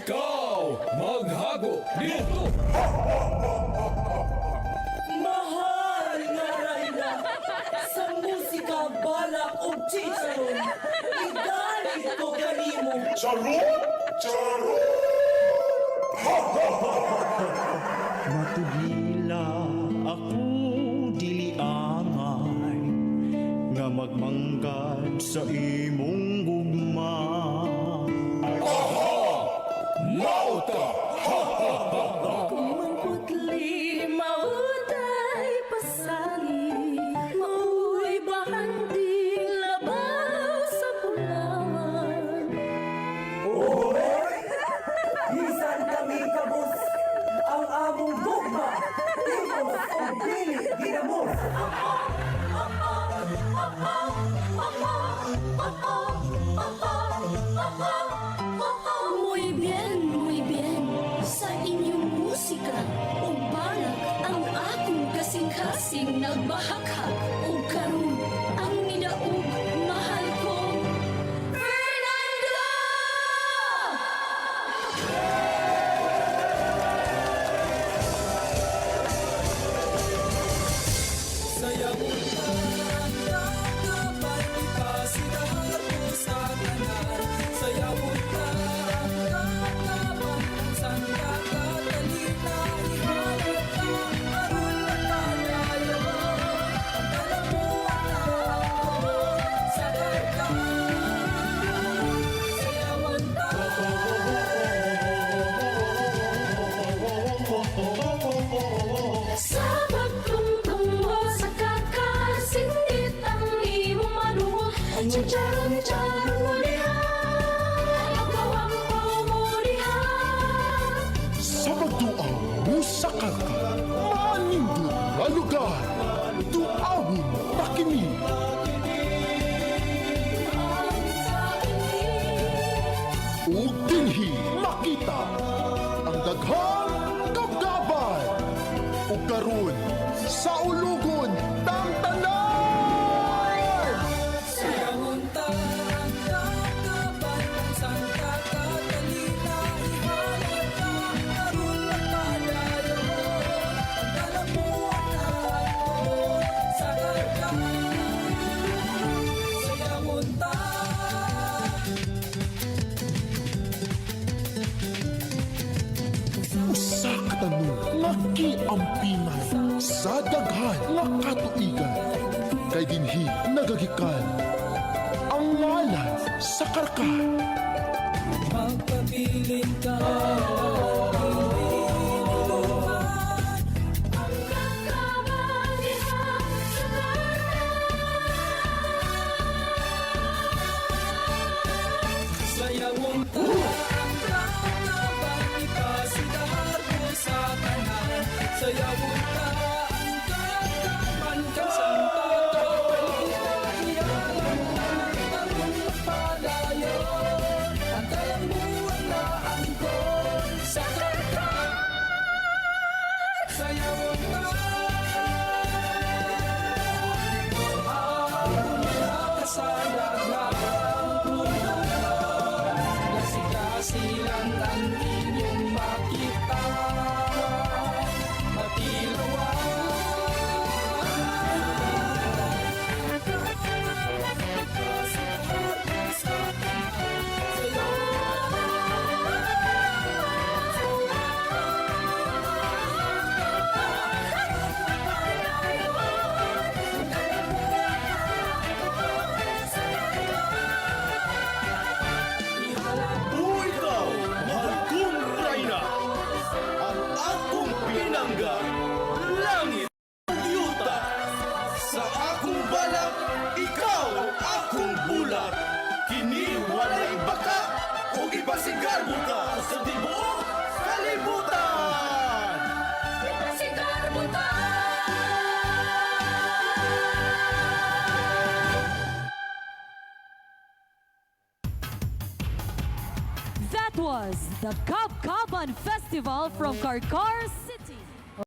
Ikaw, maghago dito! Mahal nga Rayla, sa musika, balak o chicharon, igalit ko kanimo. Charot! Charot! Matugila ako dili angay nga magmanggad sa imong gugma. Mauta! Mangkutli, mautay pasali, mauwi bahanding labaw sa pulawan. Bisan kami kabus, ang among gugma, timos o dili ginamos. Muy bien, sa inyong musika, o balak ang akong kasing-kasing nagbahaghag o karon ang nidaog mahal ko. Fernando! Sa pagtungtong mo sa kakasingit ang imong maluho. Chicharon-charon mo diha, magkawang mo diha. Sa pagtuaw mo sa kanta, manindot nga lugar, tuawin pa kini. Ug dinhi makita ang daghang kagabay ug karon sa ulugon tang tanan. Usa ka tanong nakiampinan sa daghan nga katuigan kay dinhi nagagikan ang ngalan sa karkar. Magpabiling ka, Ang kakaban diha sa sayawon ta, ang kakaban ipasidar mo sa tanan. Sayawon ta, ang kakaban kasanta ka, palihayan na, tarong napadayo. Ang kalamuan na angkon sa karkar. Sayawon ta, kasayag na ang puno. Kasi-kasi lang ang inyong makita. O ikaw, mahal kong Rayna, ang akong pinangga, langit ang yuta. Sa akong balak, ikaw akong bulat. Kini walay baka, o ipasigar mo ka sa tibuok kalibutan. Sigar mo ta! That was the Kabkaban Festival from Karkar